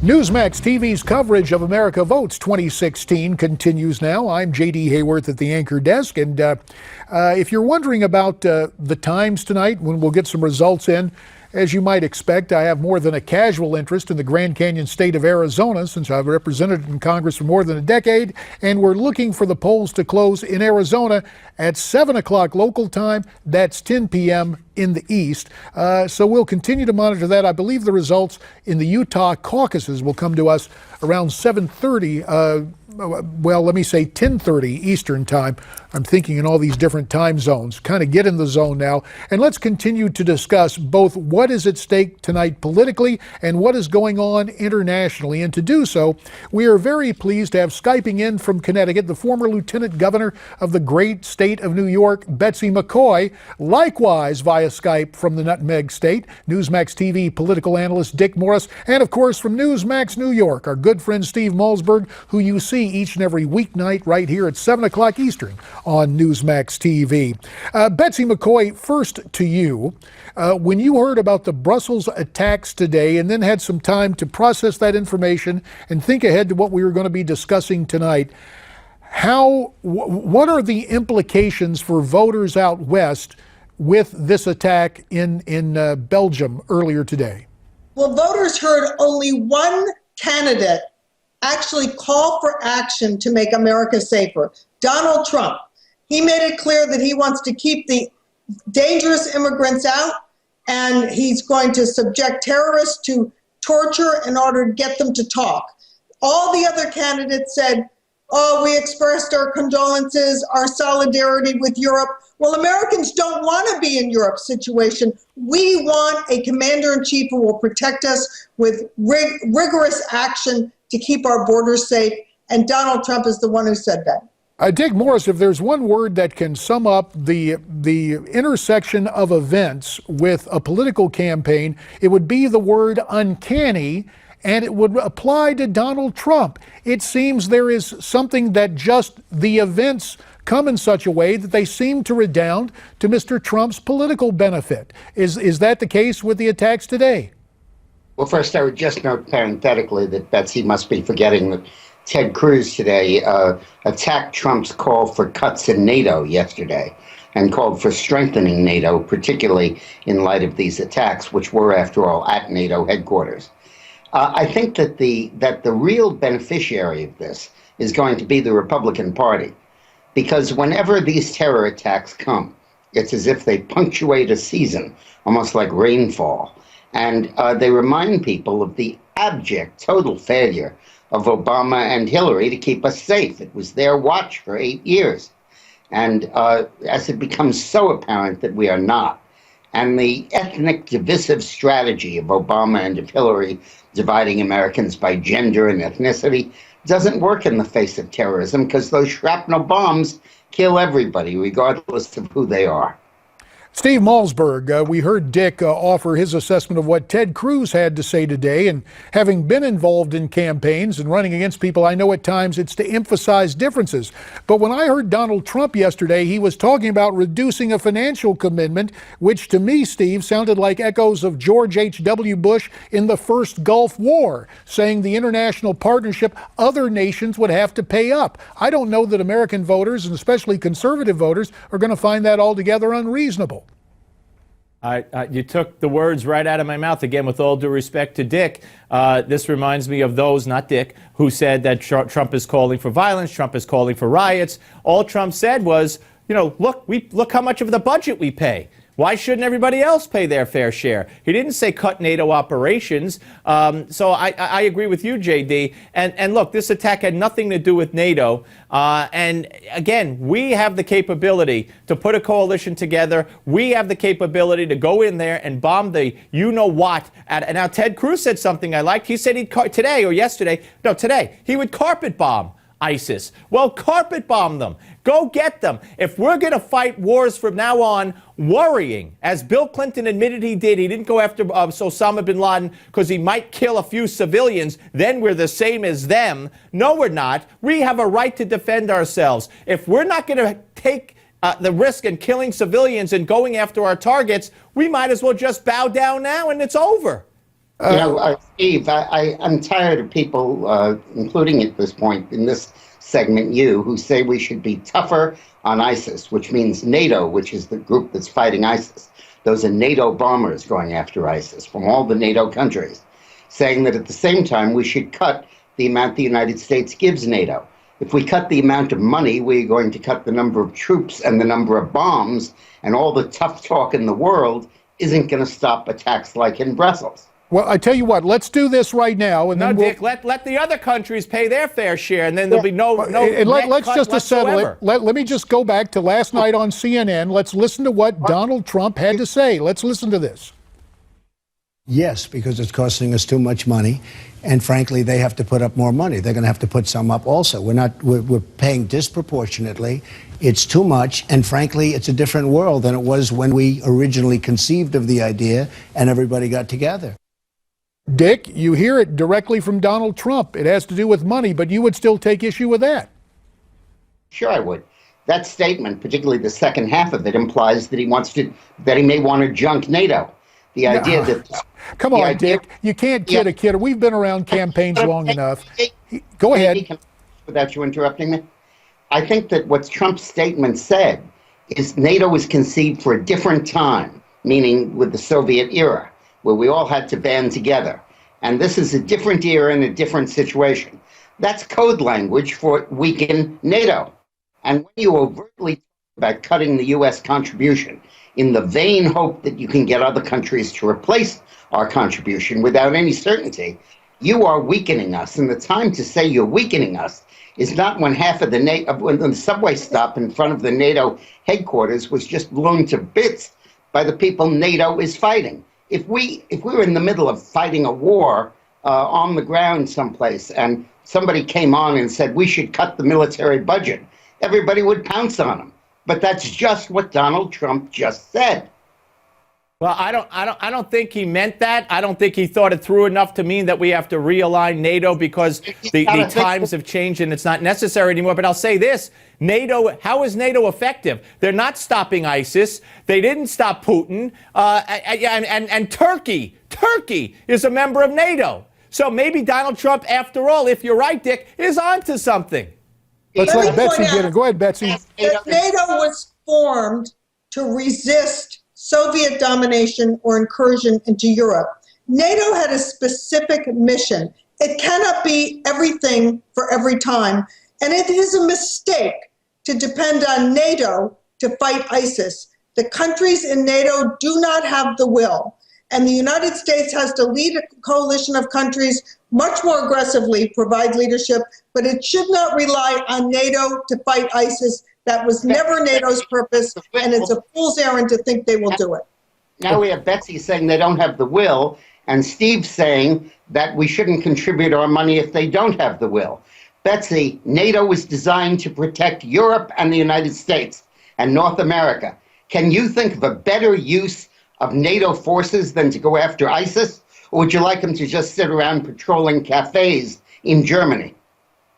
Newsmax TV's coverage of America Votes 2016 continues now. I'm J.D. Hayworth at the anchor desk, and if you're wondering about the times tonight, when we'll get some results in, as you might expect, I have more than a casual interest in the Grand Canyon state of Arizona, since I've represented it in Congress for more than a decade, and we're looking for the polls to close in Arizona at 7 o'clock local time. That's 10 p.m. in the east. So we'll continue to monitor that. I believe the results in the Utah caucuses will come to us around 7:30. Well, let me say 10:30 Eastern time. I'm thinking in all these different time zones. Kind of get in the zone now. And let's continue to discuss both what is at stake tonight politically and what is going on internationally. And to do so, we are very pleased to have Skyping in from Connecticut the former Lieutenant Governor of the great state of New York, Betsy McCaughey. Likewise, via Skype from the Nutmeg State, Newsmax TV political analyst Dick Morris. And of course, from Newsmax New York, our good friend Steve Malzberg, who you see each and every weeknight right here at 7 o'clock Eastern on Newsmax TV. Betsy McCaughey, first to you. When you heard about the Brussels attacks today and then had some time to process that information and think ahead to what we were going to be discussing tonight, what are the implications for voters out west with this attack in Belgium earlier today? Well, voters heard only one candidate actually call for action to make America safer, Donald Trump. He made it clear that he wants to keep the dangerous immigrants out, and he's going to subject terrorists to torture in order to get them to talk. All the other candidates said, oh, we expressed our condolences, our solidarity with Europe. Well, Americans don't want to be in Europe's situation. We want a commander-in-chief who will protect us with rigorous action to keep our borders safe, and Donald Trump is the one who said that. Dick Morris, if there's one word that can sum up the intersection of events with a political campaign, it would be the word uncanny, and it would apply to Donald Trump. It seems there is something that just the events come in such a way that they seem to redound to Mr. Trump's political benefit. Is that the case with the attacks today? Well, first, I would just note parenthetically that Betsy must be forgetting that Ted Cruz today attacked Trump's call for cuts in NATO yesterday and called for strengthening NATO, particularly in light of these attacks, which were, after all, at NATO headquarters. I think that the real beneficiary of this is going to be the Republican Party, because whenever these terror attacks come, it's as if they punctuate a season, almost like rainfall. And they remind people of the abject, total failure of Obama and Hillary to keep us safe. It was their watch for 8 years. And as it becomes so apparent that we are not, and the ethnic divisive strategy of Obama and of Hillary dividing Americans by gender and ethnicity doesn't work in the face of terrorism, because those shrapnel bombs kill everybody, regardless of who they are. Steve Malzberg, we heard Dick offer his assessment of what Ted Cruz had to say today, and having been involved in campaigns and running against people, I know at times it's to emphasize differences. But when I heard Donald Trump yesterday, he was talking about reducing a financial commitment, which to me, Steve, sounded like echoes of George H.W. Bush in the first Gulf War, saying the international partnership other nations would have to pay up. I don't know that American voters, and especially conservative voters, are going to find that altogether unreasonable. You took the words right out of my mouth. Again, with all due respect to Dick, this reminds me of those, not Dick, who said that Trump is calling for violence, Trump is calling for riots. All Trump said was, you know, look how much of the budget we pay. Why shouldn't everybody else pay their fair share? He didn't say cut NATO operations. So I agree with you, JD. And look, this attack had nothing to do with NATO. And again, we have the capability to put a coalition together. We have the capability to go in there and bomb the you-know-what. And now Ted Cruz said something I liked. He said today or yesterday, no, today, he would carpet bomb ISIS. Well, carpet bomb them. Go get them. If we're going to fight wars from now on, worrying, as Bill Clinton admitted he didn't go after Osama bin Laden because he might kill a few civilians, then we're the same as them. No, we're not. We have a right to defend ourselves. If we're not going to take the risk in killing civilians and going after our targets, we might as well just bow down now and it's over. Steve, I'm tired of people, including at this point in this segment, you, who say we should be tougher on ISIS, which means NATO, which is the group that's fighting ISIS. Those are NATO bombers going after ISIS from all the NATO countries, saying that at the same time we should cut the amount the United States gives NATO. If we cut the amount of money, we're going to cut the number of troops and the number of bombs, and all the tough talk in the world isn't going to stop attacks like in Brussels. Well, I tell you what, let's do this right now, and No, then Dick, let the other countries pay their fair share, and then there'll be no let's cut just settle it. whatsoever. Let me just go back to last night on CNN. Let's listen to what Donald Trump had to say. Let's listen to this. Yes, because it's costing us too much money, and frankly, they have to put up more money. They're going to have to put some up also. We're paying disproportionately. It's too much, and frankly, it's a different world than it was when we originally conceived of the idea and everybody got together. Dick, you hear it directly from Donald Trump. It has to do with money, but you would still take issue with that. Sure, I would. That statement, particularly the second half of it, implies that he may want to junk NATO. The idea that come on, Dick, you can't kid a kid. We've been around campaigns long enough. Go ahead. Without you interrupting me, I think that what Trump's statement said is NATO was conceived for a different time, meaning with the Soviet era, where we all had to band together. And this is a different era and a different situation. That's code language for weaken NATO. And when you overtly talk about cutting the U.S. contribution in the vain hope that you can get other countries to replace our contribution without any certainty, you are weakening us. And the time to say you're weakening us is not when half of when the subway stop in front of the NATO headquarters was just blown to bits by the people NATO is fighting. If we were in the middle of fighting a war on the ground someplace and somebody came on and said we should cut the military budget, everybody would pounce on them. But that's just what Donald Trump just said. Well, I don't think he meant that. I don't think he thought it through enough to mean that we have to realign NATO because the times have changed and it's not necessary anymore. But I'll say this, NATO, how is NATO effective? They're not stopping ISIS. They didn't stop Putin. And Turkey is a member of NATO. So maybe Donald Trump, after all, if you're right, Dick, is onto something. Let's let Betsy get it. Go ahead, Betsy. NATO was formed to resist Soviet domination or incursion into Europe. NATO had a specific mission. It cannot be everything for every time. And it is a mistake to depend on NATO to fight ISIS. The countries in NATO do not have the will. And the United States has to lead a coalition of countries much more aggressively, provide leadership, but it should not rely on NATO to fight ISIS. That was never NATO's purpose, and it's a fool's errand to think they will do it. Now we have Betsy saying they don't have the will, and Steve saying that we shouldn't contribute our money if they don't have the will. Betsy, NATO was designed to protect Europe and the United States and North America. Can you think of a better use of NATO forces than to go after ISIS? Or would you like them to just sit around patrolling cafes in Germany?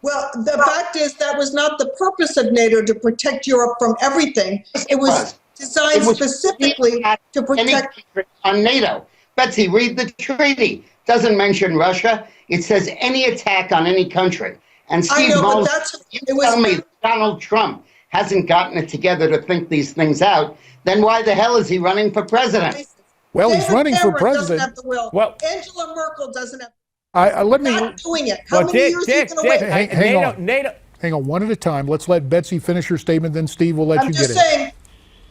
Well, the fact is that was not the purpose of NATO, to protect Europe from everything. It was designed specifically to protect on NATO. Betsy, read the treaty. Doesn't mention Russia. It says any attack on any country. And Steve Malzberg, you tell me Donald Trump hasn't gotten it together to think these things out, then why the hell is he running for president? Well, he's running for president. Doesn't have the will. Well, Angela Merkel doesn't have. Let me. Not doing it. How many years are you going to wait? Hang on, one at a time. Let's let Betsy finish her statement, then Steve will let you get it. I'm just saying,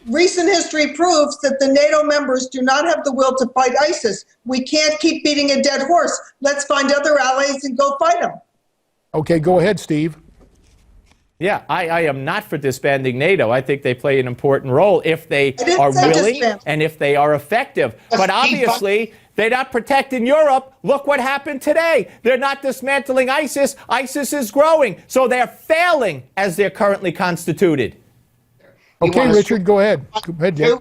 recent history proves that the NATO members do not have the will to fight ISIS. We can't keep beating a dead horse. Let's find other allies and go fight them. Okay, go ahead, Steve. Yeah, I am not for disbanding NATO. I think they play an important role if they are willing and if they are effective. But obviously, they're not protecting Europe. Look what happened today. They're not dismantling ISIS. ISIS is growing. So they're failing as they're currently constituted. Okay, Richard, go ahead. Go ahead, Dick.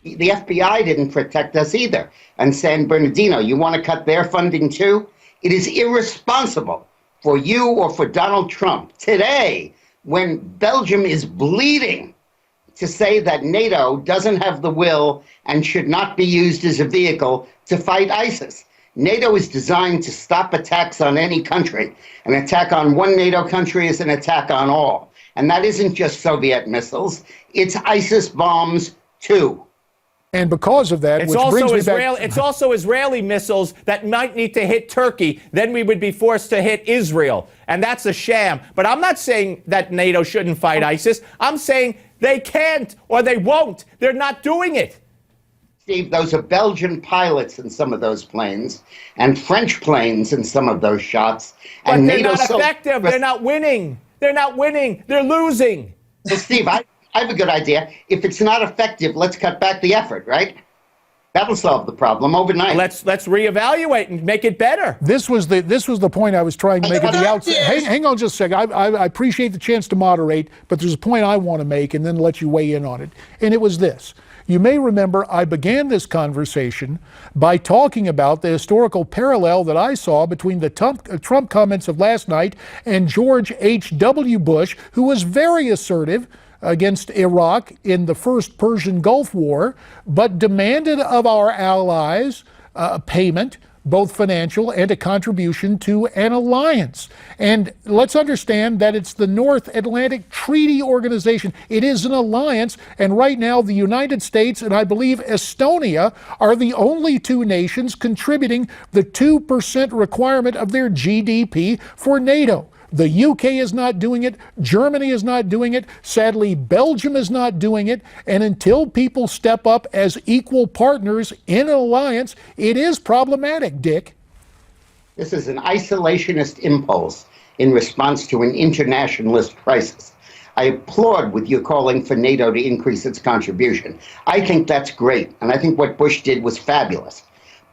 The FBI didn't protect us either. And San Bernardino, you want to cut their funding too? It is irresponsible for you or for Donald Trump today, when Belgium is bleeding, to say that NATO doesn't have the will and should not be used as a vehicle to fight ISIS. NATO is designed to stop attacks on any country. An attack on one NATO country is an attack on all. And that isn't just Soviet missiles, it's ISIS bombs too. And because of that, It's which also brings me Israel. back, It's also Israeli missiles that might need to hit Turkey. Then we would be forced to hit Israel, and that's a sham. But I'm not saying that NATO shouldn't fight ISIS. I'm saying they can't or they won't. They're not doing it. Steve, those are Belgian pilots in some of those planes and French planes in some of those shots. But And they're NATO not effective. They're not winning. They're not winning. They're losing. Well, Steve, I have a good idea. If it's not effective, let's cut back the effort, right? That'll solve the problem overnight. Let's reevaluate and make it better. this was the point I was trying to make at the outset. Hang on just a second. I appreciate the chance to moderate, but there's a point I want to make and then let you weigh in on it. And it was this. You may remember I began this conversation by talking about the historical parallel that I saw between the Trump comments of last night and George H.W. Bush, who was very assertive against Iraq in the first Persian Gulf War, but demanded of our allies a payment, both financial and a contribution to an alliance. And let's understand that it's the North Atlantic Treaty Organization. It is an alliance, and right now the United States and I believe Estonia are the only two nations contributing the 2% requirement of their GDP for NATO. The UK is not doing it. Germany is not doing it. Sadly, Belgium is not doing it. And until people step up as equal partners in an alliance, it is problematic, Dick. This is an isolationist impulse in response to an internationalist crisis. I applaud with you calling for NATO to increase its contribution. I think that's great, and I think what Bush did was fabulous.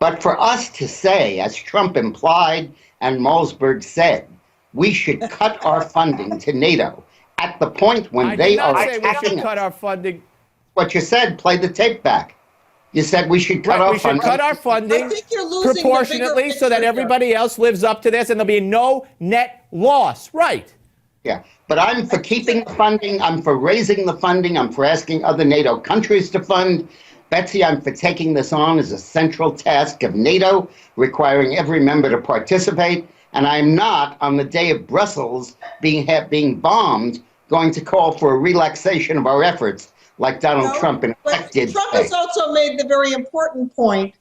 But for us to say, as Trump implied and Malzberg said, we should cut our funding to NATO at the point when they are attacking us. Cut our funding. What you said, play the tape back. You said we should cut our funding. We should cut our funding I think you're losing proportionately so that everybody else lives up to this and there'll be no net loss. Right. Yeah, but I'm for keeping the funding. I'm for raising the funding. I'm for asking other NATO countries to fund. Betsy, I'm for taking this on as a central task of NATO, requiring every member to participate. And I'm not, on the day of Brussels being bombed, going to call for a relaxation of our efforts like Donald Trump in effect did. Trump has also made the very important point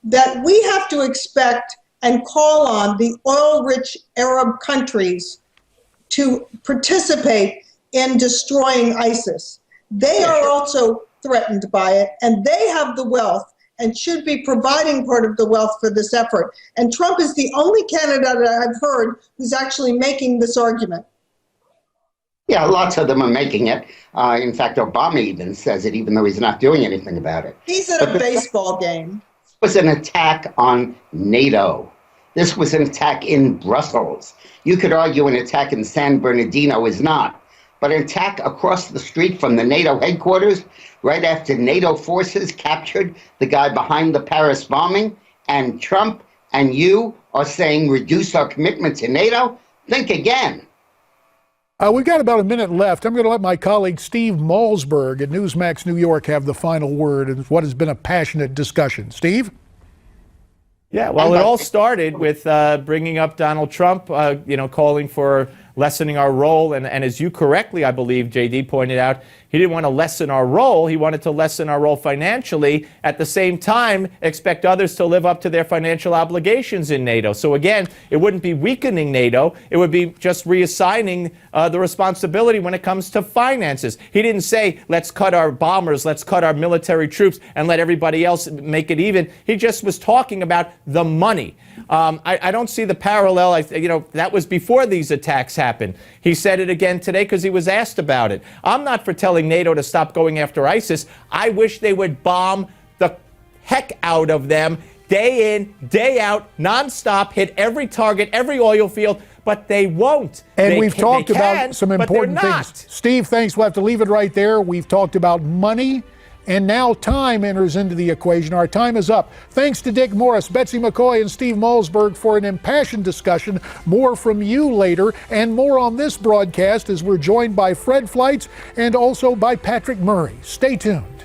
that we have to expect and call on the oil-rich Arab countries to participate in destroying ISIS. They are also threatened by it, and they have the wealth and should be providing part of the wealth for this effort. And Trump is the only candidate I've heard who's actually making this argument. Yeah, lots of them are making it. In fact, Obama even says it, even though he's not doing anything about it. He's at a baseball game. This was an attack on NATO. This was an attack in Brussels. You could argue an attack in San Bernardino is not. But an attack across the street from the NATO headquarters, right after NATO forces captured the guy behind the Paris bombing, and Trump and you are saying reduce our commitment to NATO? Think again. We've got about a minute left. I'm going to let my colleague Steve Malzberg at Newsmax New York have the final word in what has been a passionate discussion. Steve? Yeah, well, it all started with bringing up Donald Trump, calling for lessening our role. And as you correctly, I believe, JD pointed out, he didn't want to lessen our role. He wanted to lessen our role financially. At the same time, expect others to live up to their financial obligations in NATO. So again, it wouldn't be weakening NATO. It would be just reassigning the responsibility when it comes to finances. He didn't say, let's cut our bombers, let's cut our military troops and let everybody else make it even. He just was talking about the money. I don't see the parallel. That was before these attacks happened. He said it again today because he was asked about it. I'm not for telling NATO to stop going after ISIS. I wish they would bomb the heck out of them day in, day out, nonstop, hit every target, every oil field, but they won't. And we've talked about some important things. Steve, thanks. We'll have to leave it right there. We've talked about money, and now time enters into the equation. Our time is up. Thanks to Dick Morris, Betsy McCaughey, and Steve Malzberg for an impassioned discussion. More from you later, and more on this broadcast as we're joined by Fred Fleitz and also by Patrick Murray. Stay tuned.